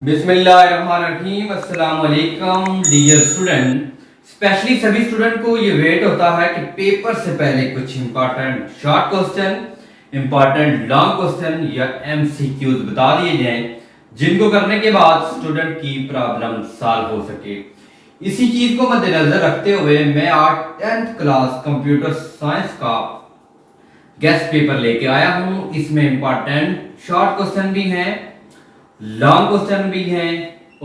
बिस्मिल्लाहिर्रहमानिर्रहीम। अस्सलाम वालेकुम डियर स्टूडेंट। स्पेशली सभी स्टूडेंट को ये वेट होता है कि पेपर से पहले कुछ important short question, important long question या एमसीक्यूज बता दिए जाएं, जिनको करने के बाद स्टूडेंट की प्रॉब्लम सॉल्व हो सके। इसी चीज को मद्देनजर रखते हुए मैं आज 10th क्लास कंप्यूटर साइंस का गेस्ट पेपर लेके आया हूँ। इसमें इंपॉर्टेंट शॉर्ट क्वेश्चन भी हैं, लॉन्ग क्वेश्चन भी हैं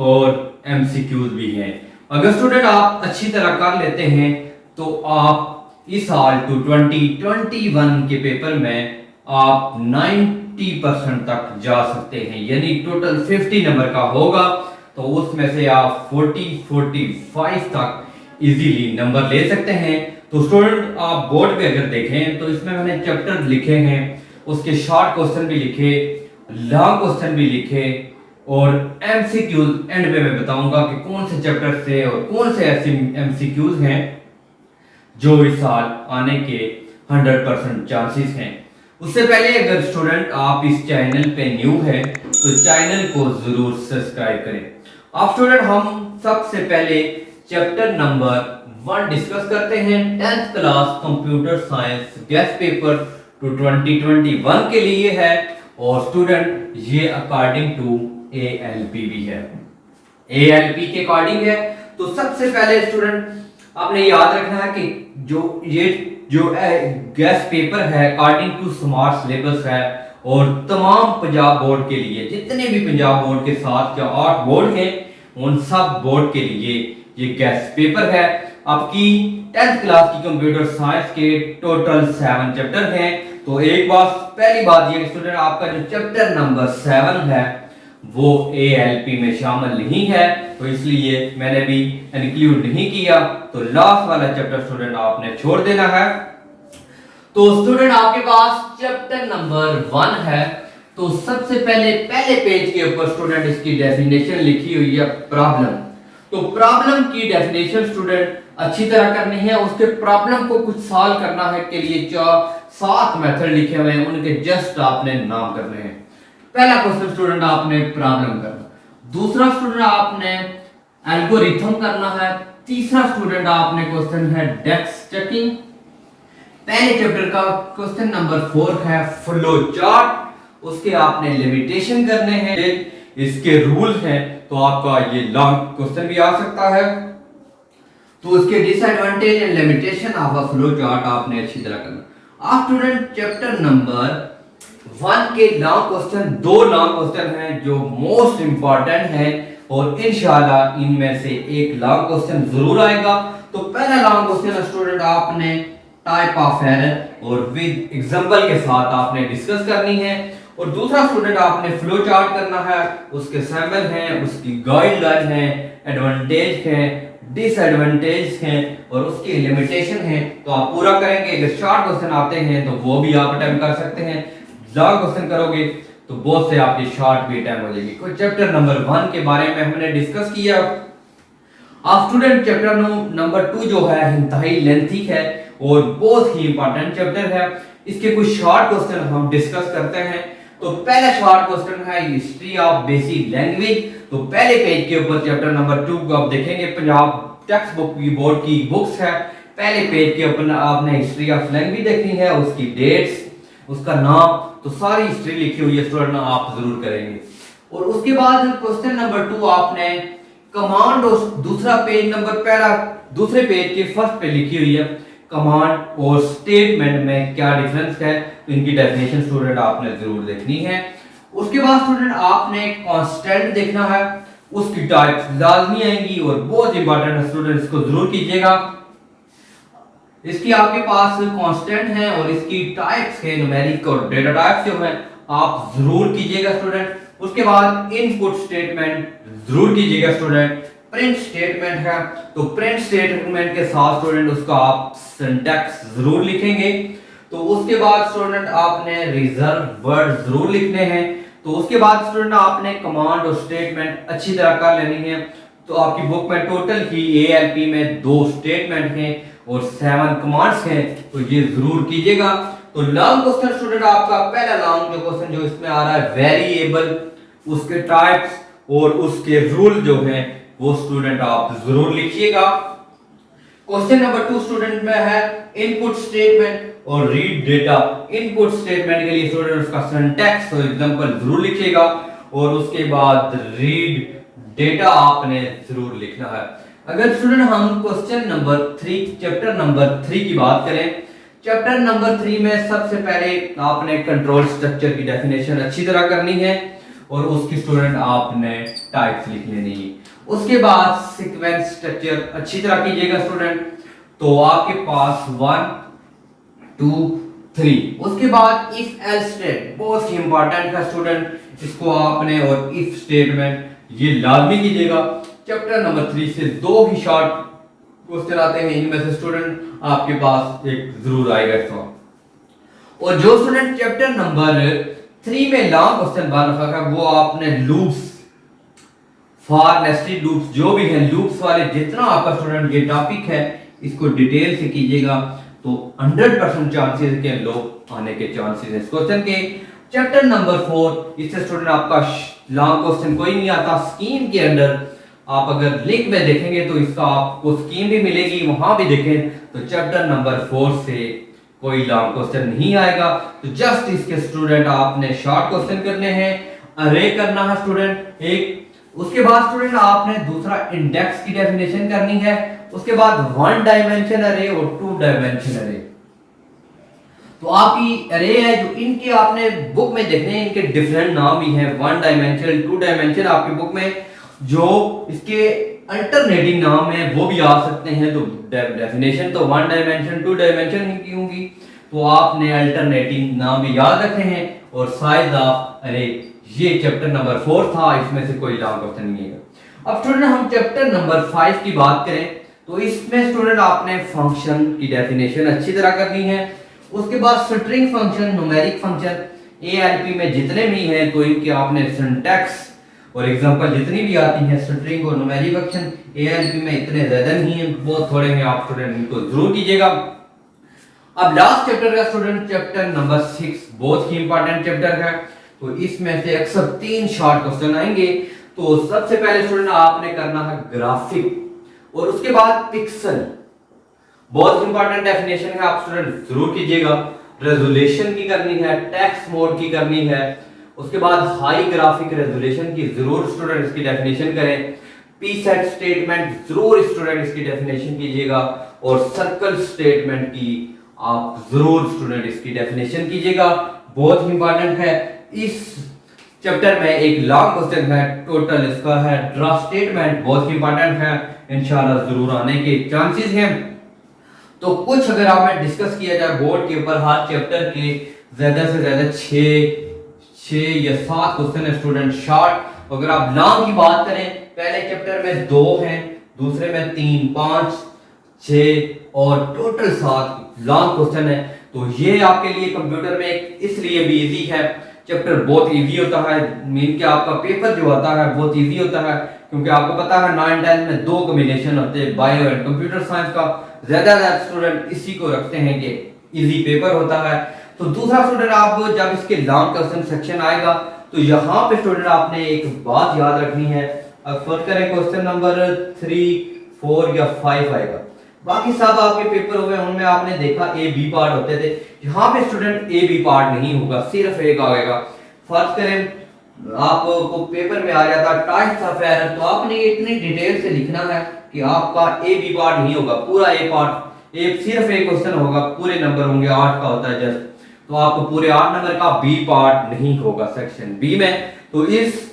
और एमसीक्यूज भी हैं। अगर स्टूडेंट आप अच्छी तरह कर लेते हैं तो आप इस साल 2021 के पेपर में आप 90% तक जा सकते हैं, यानी टोटल 50 नंबर का होगा तो उसमें से आप 45 तक इजीली नंबर ले सकते हैं। तो स्टूडेंट आप बोर्ड पे अगर देखें तो इसमें मैंने चैप्टर लिखे हैं, उसके शॉर्ट क्वेश्चन भी लिखे, लॉन्ग क्वेश्चन भी लिखे और एमसीक्यूज एंड में मैं बताऊंगा कि कौन से चैप्टर से और कौन से ऐसे एमसीक्यूज हैं जो इस साल आने के 100% चांसेस हैं। उससे पहले अगर स्टूडेंट आप इस चैनल पे न्यू है तो चैनल को जरूर सब्सक्राइब करें। अब स्टूडेंट हम सबसे पहले चैप्टर नंबर 1 डिस्कस करते हैं। 10th class computer science guest paper 2021 के लिए है और स्टूडेंट ये अकॉर्डिंग टू ALP भी है, ALP के अकॉर्डिंग है। तो सबसे पहले स्टूडेंट आपने याद रखना है कि जो गेस्ट पेपर है अकॉर्डिंग टू स्मार्ट सिलेबस है और तमाम पंजाब बोर्ड के लिए, जितने भी पंजाब बोर्ड के 7 या 8 बोर्ड हैं उन सब बोर्ड के लिए ये गेस्ट पेपर है। आपकी 10th क्लास की कंप्यूटर साइंस के टोटल 7 चैप्टर हैं। तो एक बात पहली बात ये स्टूडेंट आपका जो चैप्टर नंबर 7 है वो ALP में शामिल नहीं है, तो इसलिए मैंने भी इंक्लूड नहीं किया। तो लास्ट वाला चैप्टर स्टूडेंट आपने छोड़ देना है। तो स्टूडेंट आपके पास चैप्टर नंबर 1 है। तो सबसे पहले पेज के ऊपर स्टूडेंट इसकी डेफिनेशन लिखी हुई है प्रॉब्लम। तो प्रॉब्लम की डेफिनेशन स्टूडेंट अच्छी तरह करनी है। उसके प्रॉब्लम को कुछ सॉल्व करना है के लिए 7 मेथड लिखे हुए हैं, उनके जस्ट आपने नाम करने हैं। पहला क्वेश्चन स्टूडेंट आपने प्रॉब्लम करना, दूसरा स्टूडेंट आपने एल्गोरिथम करना है, तीसरा स्टूडेंट आपने क्वेश्चन है डेस्क चेकिंग। पहले चैप्टर का क्वेश्चन नंबर 4 है फ्लो चार्ट, उसके आपने लिमिटेशन करने हैं, इसके रूल हैं। तो आपका ये लॉन्ग क्वेश्चन भी आ सकता है। तो उसके disadvantage and limitation of a flow chart आपने अच्छी तरह करना। आप स्टूडेंट चैप्टर नंबर 1 के लॉन्ग क्वेश्चन, 2 लॉन्ग क्वेश्चन हैं जो मोस्ट इंपॉर्टेंट है और इंशाल्लाह इनमें से एक लॉन्ग क्वेश्चन जरूर आएगा। तो पहला लॉन्ग क्वेश्चन स्टूडेंट आपने टाइप ऑफ एरर और विद एग्जांपल के साथ आपने डिस्कस करनी है। और दूसरा स्टूडेंट आपने फ्लो चार्ट करना है, उसके सैंपल हैं, उसकी गाइडलाइन है, एडवांटेज है, डिसएडवांटेज हैं और उसकी लिमिटेशन है। तो आप पूरा करेंगे। अगर शॉर्ट क्वेश्चन आते हैं तो वो भी आप अटेम्प्ट कर सकते हैं, लॉन्ग क्वेश्चन करोगे तो बहुत से आपके शॉर्ट भी अटेम्प्ट हो जाएंगे। कोई चैप्टर नंबर 1 के बारे में हमने डिस्कस किया। आप स्टूडेंट चैप्टर नंबर 2 जो है इंतहाई लेंथी है और बहुत ही इंपॉर्टेंट चैप्टर है। इसके कुछ शॉर्ट क्वेश्चन हम डिस्कस करते हैं। तो पहला शॉर्ट क्वेश्चन है हिस्ट्री ऑफ बेसिक लैंग्वेज। तो पहले पेज के ऊपर चैप्टर नंबर 2 को आप देखेंगे, पंजाब टेक्स्ट बुक की बोर्ड की बुक्स है। पहले पेज के ऊपर आपने हिस्ट्री ऑफ लैंग्वेज देखनी है, उसकी डेट्स, उसका नाम, तो सारी हिस्ट्री लिखी हुई है स्टूडेंट, आप जरूर करेंगे। और उसके बाद क्वेश्चन नंबर 2 आपने कमांड और दूसरा पेज नंबर पहला दूसरे पेज के फर्स्ट पे लिखी हुई है कमांड और स्टेटमेंट में क्या डिफरेंस है, तो इनकी डेफिनेशन स्टूडेंट आपने जरूर देखनी है। उसके बाद स्टूडेंट आपने कांस्टेंट देखना है, उसकी टाइप्स लाजमी आएंगी और बहुत इंपॉर्टेंट है स्टूडेंट, इसको जरूर कीजिएगा। इसकी आपके पास कांस्टेंट है और इसकी टाइप्स है, न्यूमेरिक और डेटा टाइप्स जो है आप जरूर कीजिएगा स्टूडेंट। उसके बाद इनपुट स्टेटमेंट जरूर कीजिएगा स्टूडेंट। प्रिंट स्टेटमेंट है, तो प्रिंट स्टेटमेंट के साथ स्टूडेंट उसका आप सिंटैक्स जरूर लिखेंगे। तो उसके बाद स्टूडेंट आपने रिजर्व वर्ड जरूर लिखने हैं। तो उसके बाद स्टूडेंट आपने कमांड और स्टेटमेंट अच्छी तरह कर लेनी है। तो आपकी बुक में टोटल ही ALP में 2 स्टेटमेंट हैं और 7 कमांड्स हैं, तो ये जरूर कीजिएगा। तो लॉन्ग क्वेश्चन स्टूडेंट आपका पहला लॉन्ग जो क्वेश्चन जो इसमें आ रहा है वेरिएबल, उसके टाइप्स और उसके रूल जो हैं वो स्टूडेंट आप जरूर लिखिएगा। क्वेश्चन नंबर 2 स्टूडेंट में है इनपुट स्टेटमेंट और रीड डेटा। इनपुट स्टेटमेंट के लिए स्टूडेंट उसका सिंटैक्स और एग्जांपल जरूर लिखिएगा और उसके बाद रीड डेटा आपने जरूर लिखना है। अगर स्टूडेंट हम क्वेश्चन नंबर 3 चैप्टर नंबर 3 की बात करें, चैप्टर नंबर 3 में सबसे पहले आपने कंट्रोल स्ट्रक्चर की डेफिनेशन अच्छी तरह करनी है और उसकी स्टूडेंट आपने टाइप्स लिख लेनी है। उसके बाद सीक्वेंस स्ट्रक्चर अच्छी तरह कीजिएगा स्टूडेंट। तो आपके पास 1 2 3, उसके बाद इफ एल्स स्टेट बहुत ही इंपॉर्टेंट है स्टूडेंट, इसको आपने और इफ स्टेटमेंट ये लाजमी कीजिएगा। चैप्टर नंबर 3 से 2 ही शॉर्ट क्वेश्चन आते हैं, इनमें से स्टूडेंट आपके पास एक जरूर आएगा इसका। और जो स्टूडेंट चैप्टर नंबर 3 में लॉन्ग क्वेश्चन बन रखा है वो आपने लूप्स फॉर नेस्टेड लूप्स जो भी है लूप्स वाले जितना आपका स्टूडेंट ये टॉपिक है इसको डिटेल से कीजिएगा तो 100% चांसेस के लोग आने के चांसेस है इस क्वेश्चन के। चैप्टर नंबर 4 इससे स्टूडेंट आपका लॉन्ग क्वेश्चन कोई नहीं आता। स्कीम के अंदर आप अगर लिंक में देखेंगे तो इसका आपको स्कीम भी मिलेगी, वहां भी देखें तो चैप्टर नंबर 4 से कोई लॉन्ग क्वेश्चन नहीं आएगा। तो जस्ट इसके स्टूडेंट आपने शॉर्ट क्वेश्चन करने हैं, अरे करना है स्टूडेंट एक, उसके बाद स्टूडेंट आपने दूसरा इंडेक्स की डेफिनेशन करनी है, उसके बाद 1 डायमेंशन अरे और 2 डायमेंशन अरे। तो आपकी अरे है जो इनके आपने बुक में देखने हैं, इनके डिफरेंट नाम भी हैं, 1 डायमेंशन 2 डायमेंशन आपकी बुक में जो इसके अल्टरनेटिव नाम है वो भी आ सकते हैं। तो डेफिनेशन तो 1 डायमेंशन 2 डायमेंशन ही की होंगी, तो आपने अल्टरनेटिव नाम भी याद रखे हैं। और साइज ऑफ अरे ये चैप्टर नंबर 4 था, इसमें से कोई लॉन्ग क्वेश्चन नहीं है। अब स्टूडेंट हम चैप्टर नंबर 5 की बात करें तो इसमें स्टूडेंट आपने फंक्शन की डेफिनेशन अच्छी तरह करनी है। उसके बाद string function, numeric function ALP में जितने भी हैं तो इनके आपने सिंटैक्स और एग्जांपल जितनी भी आती हैं स्ट्रिंग और न्यूमेरिक फंक्शन एएलपी में इतने ज्यादा नहीं है, बहुत थोड़े हैं, आप स्टूडेंट इनको जरूर कीजिएगा। अब लास्ट चैप्टर का स्टूडेंट चैप्टर नंबर 6 बहुत ही इंपॉर्टेंट चैप्टर है, तो इसमें से अक्सर 3 शॉर्ट क्वेश्चन आएंगे। तो सबसे पहले स्टूडेंट आपने करना है ग्राफिक और उसके बाद पिक्सल, बहुत इंपॉर्टेंट डेफिनेशन है, आप स्टूडेंट जरूर कीजिएगा। रेजोल्यूशन की करनी है, टेक्स्ट मोड की करनी है, उसके बाद हाई ग्राफिक रेजोल्यूशन की जरूर स्टूडेंट इसकी डेफिनेशन करें। पी सेट स्टेटमेंट जरूर स्टूडेंट इसकी डेफिनेशन कीजिएगा और सर्कल स्टेटमेंट की आप जरूर स्टूडेंट इसकी डेफिनेशन कीजिएगा, बहुत इंपॉर्टेंट है। इस चैप्टर में एक लॉन्ग क्वेश्चन है टोटल इसका है ड्रा स्टेटमेंट, बहुत इंपॉर्टेंट है, इंशाल्लाह जरूर आने के चांसेस हैं। तो कुछ अगर आपने डिस्कस किया जाए बोर्ड के ऊपर हर चैप्टर के ज्यादा से ज्यादा 6 या 7 क्वेश्चन है स्टूडेंट शॉर्ट। अगर आप लॉन्ग की बात करें पहले चैप्टर में 2 हैं, दूसरे में 3 5 6 और टोटल 7 लॉन्ग क्वेश्चन है। तो ये आपके लिए कंप्यूटर में इसलिए भी इजी है, चैप्टर बहुत इजी होता है, मीन के आपका पेपर जो आता है बहुत इजी होता है क्योंकि आपको पता है 9 10 में 2 कॉम्बिनेशन होते हैं बायो एंड कंप्यूटर साइंस का, ज्यादा स्टूडेंट इसी को रखते हैं कि इजी पेपर होता है। तो दूसरा स्टूडेंट आप जब इसके लॉन्ग क्वेश्चन सेक्शन आएगा तो यहाँ पे स्टूडेंट आपने एक बात याद रखनी है, अगर करें क्वेश्चन नंबर 3 4 या 5 आएगा, बाकी सब आपके पेपर हुए उनमें आपने देखा ए बी पार्ट होते थे, यहाँ पे स्टूडेंट ए बी पार्ट नहीं होगा, सिर्फ एक आएगा। फर्स्ट करें आपको पेपर में आ जाता टाइप्स ऑफ एरर, तो आपने इतनी डिटेल से लिखना है कि आपका ए बी पार्ट नहीं होगा, पूरा ए पार्ट, एक सिर्फ एक क्वेश्चन होगा, पूरे नंबर होंगे 8 का होता है जस्ट, तो आपको पूरे 8 नंबर का बी पार्ट नहीं होगा सेक्शन बी में। तो इस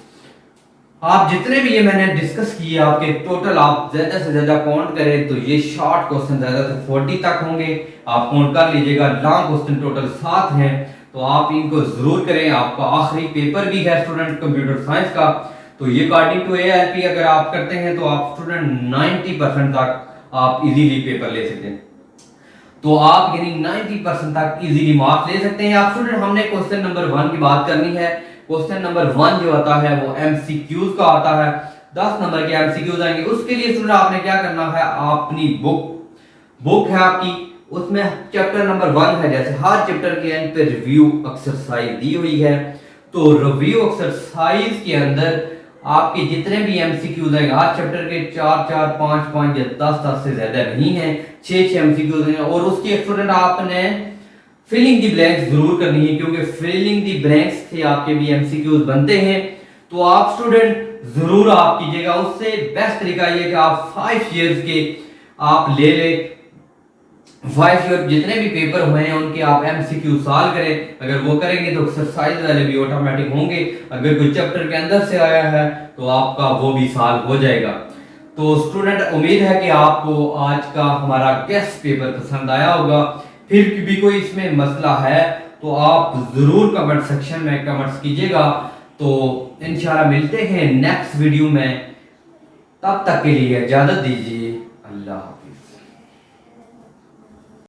आप जितने भी ये मैंने डिस्कस किए आपके टोटल आप ज्यादा से ज्यादा काउंट करें तो ये शॉर्ट क्वेश्चन ज्यादा से 40 तक होंगे, आप काउंट कर लीजिएगा। लॉन्ग क्वेश्चन टोटल 7 हैं, तो आप इनको जरूर करें। आपका आखिरी पेपर भी है स्टूडेंट कंप्यूटर साइंस का, तो ये अकॉर्डिंग टू एएलपी अगर आप करते हैं तो आप स्टूडेंट 90% तक आप इजीली पेपर ले सकते हैं, तो आप यानी 90% तक इजीली मार्क्स ले सकते हैं आप स्टूडेंट। हमने क्वेश्चन नंबर 1 की बात करनी है। क्वेश्चन नंबर 1 जो आता है वो एमसीक्यूज का आता है, 10 नंबर के एमसीक्यूज आएंगे। उसके लिए स्टूडेंट आपने क्या करना है, अपनी बुक है आपकी, उसमें चैप्टर नंबर 1 है, जैसे हर चैप्टर के एंड पे रिव्यू एक्सरसाइज दी हुई है, तो रिव्यू एक्सरसाइज के अंदर आपके जितने भी एमसीक्यूज हैं हर चैप्टर के 4 4 5 5 या 10 से ज्यादा नहीं है, 6 एमसीक्यूज हैं। और उसकी स्टूडेंट आपने फिलिंग दी ब्लैंक्स जरूर करनी है, क्योंकि फिलिंग दी ब्लैंक्स से आपके भी एमसीक्यूज बनते हैं। तो आप स्टूडेंट जरूर आप कीजिएगा। उससे बेस्ट तरीका ये कि आप 5 ईयर्स के आप ले ले, 5 ईयर जितने भी पेपर हुए हैं उनके आप एमसीक्यू सॉल्व करें। अगर वो करेंगे तो एक्सरसाइज वाले भी ऑटोमेटिक होंगे। अगर कोई चैप्टर के अंदर से आया है तो आपका वो भी सॉल्व हो जाएगा। तो स्टूडेंट उम्मीद है कि आपको आज का हमारा टेस्ट पेपर पसंद आया होगा। फिर भी कोई इसमें मसला है तो आप जरूर कमेंट सेक्शन में कमेंट्स कीजिएगा। तो इंशाल्लाह मिलते हैं नेक्स्ट वीडियो में, तब तक के लिए इजाजत दीजिए। अल्लाह।